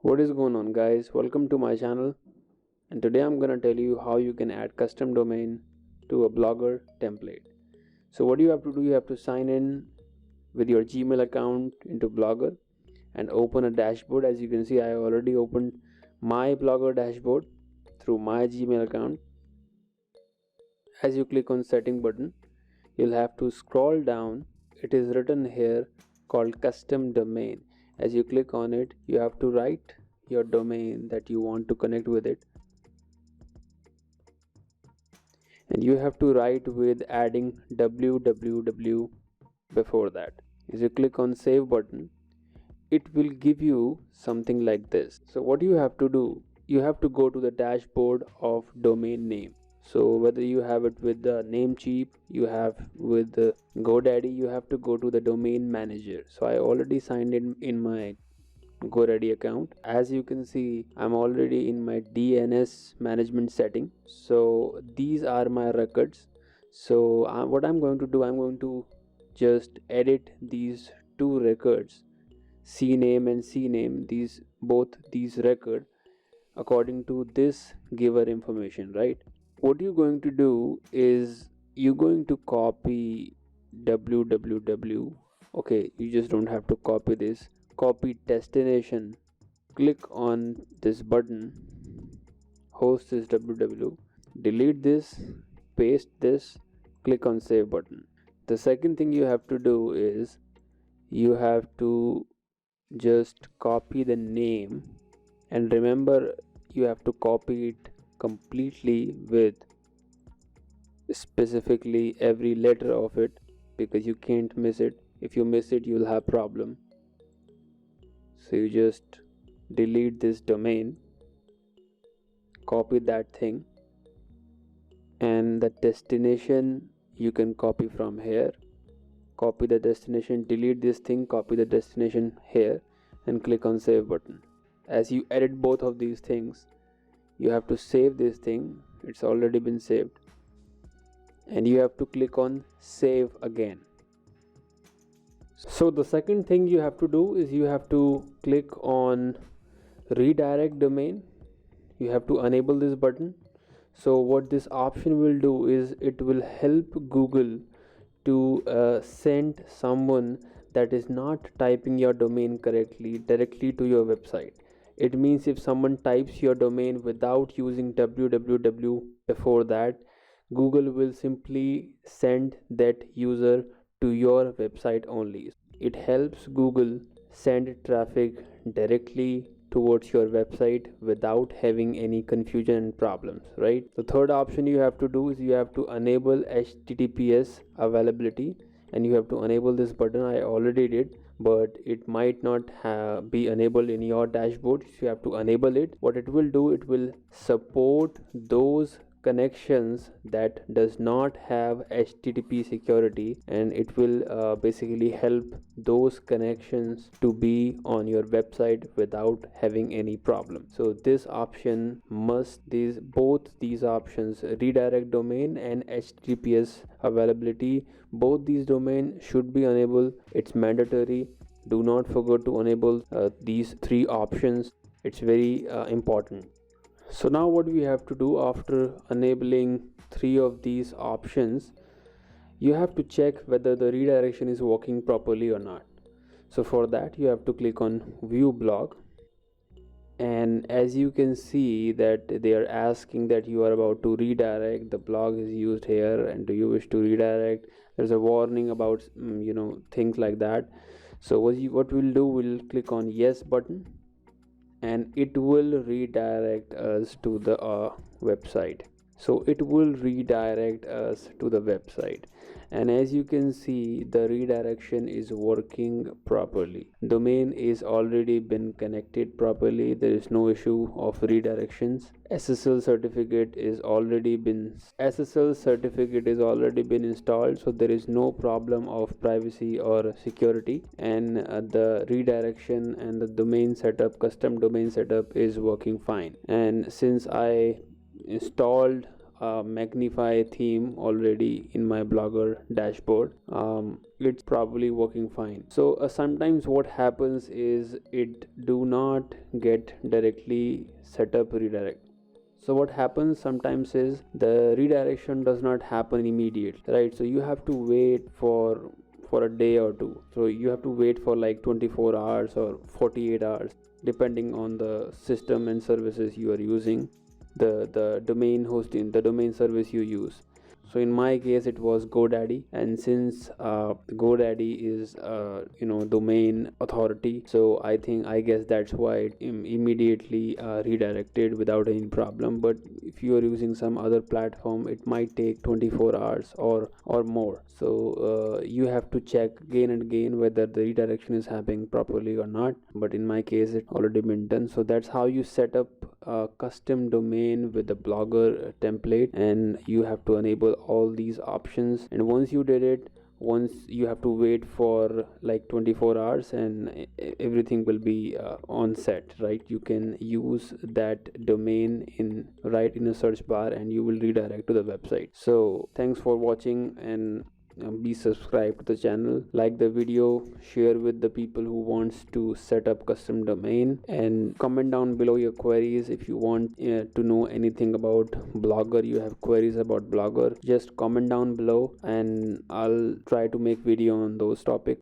What is going on, guys? Welcome to my channel, and today I'm gonna tell you how you can add custom domain to a Blogger template. So what you have to do, you have to sign in with your Gmail account into Blogger and open a dashboard. As you can see, I already opened my Blogger dashboard through my Gmail account. As you click on setting button, you'll have to scroll down. It is written here called custom domain. As you click on it, you have to write your domain that you want to connect with it, and you have to write with adding www before that. As you click on save button, it will give you something like this. So what you have to do, you have to go to the dashboard of domain name. So whether you have it with the Namecheap, you have with the GoDaddy, you have to go to the domain manager. So I already signed in my GoDaddy account. As you can see, I'm already in my DNS management setting. So these are my records. So what I'm going to do, I'm going to just edit these two records, CNAME and CNAME, these record according to this giver information, right? What you're going to do is you're going to copy www. Okay, you just don't have to copy this. Copy destination, click on this button, host is www, delete this, paste this, click on save button. The second thing you have to do is you have to just copy the name, and remember, you have to copy it completely with specifically every letter of it, because you can't miss it. If you miss it, you'll have problem. So you just delete this domain, copy that thing, and the destination you can copy from here. Copy the destination, delete this thing, copy the destination here, and click on save button. As you edit both of these things, you have to save this thing. It's already been saved, and you have to click on save again. So the second thing you have to do is you have to click on redirect domain. You have to enable this button. So what this option will do is it will help Google to send someone that is not typing your domain correctly directly to your website. It means if someone types your domain without using www before that, Google will simply send that user to your website only. It helps Google send traffic directly towards your website without having any confusion and problems, right? The third option you have to do is you have to enable HTTPS availability, and you have to enable this button. I already did, but it might not be enabled in your dashboard. So you have to enable it. What it will do, it will support those connections that does not have HTTP security, and it will basically help those connections to be on your website without having any problem. So this option must, both these options, redirect domain and HTTPS availability, both these domain should be enabled. It's mandatory. Do not forget to enable these three options. It's very important. So now what we have to do after enabling three of these options, you have to check whether the redirection is working properly or not. So for that, you have to click on view blog, and as you can see that they are asking that you are about to redirect, the blog is used here, and do you wish to redirect. There's a warning about things like that. So what we'll do, we'll click on yes button, and it will redirect us to the website. So it will redirect us to the website, and as you can see, the redirection is working properly. Domain is already been connected properly. There is no issue of redirections. SSL certificate is already been installed, so there is no problem of privacy or security, and the redirection and the domain setup, custom domain setup, is working fine. And since I installed a Magnify theme already in my Blogger dashboard. It's probably working fine. So sometimes what happens is it do not get directly set up redirect. So what happens sometimes is the redirection does not happen immediately, right? So you have to wait for a day or two. So you have to wait for like 24 hours or 48 hours depending on the system and services you are using, the domain hosting, the domain service you use. So in my case it was GoDaddy, and since GoDaddy is domain authority, so I guess that's why it immediately redirected without any problem. But if you are using some other platform, it might take 24 hours or more. So you have to check again and again whether the redirection is happening properly or not. But in my case it already been done. So that's how you set up a custom domain with the Blogger template, and you have to enable all these options. And once you did it, once you have to wait for like 24 hours, and everything will be on set, right? You can use that domain in right in a search bar and you will redirect to the website. So thanks for watching, and be subscribed to the channel, like the video, share with the people who wants to set up custom domain, and comment down below your queries. If you want to know anything about Blogger, you have queries about Blogger, just comment down below and I'll try to make video on those topics.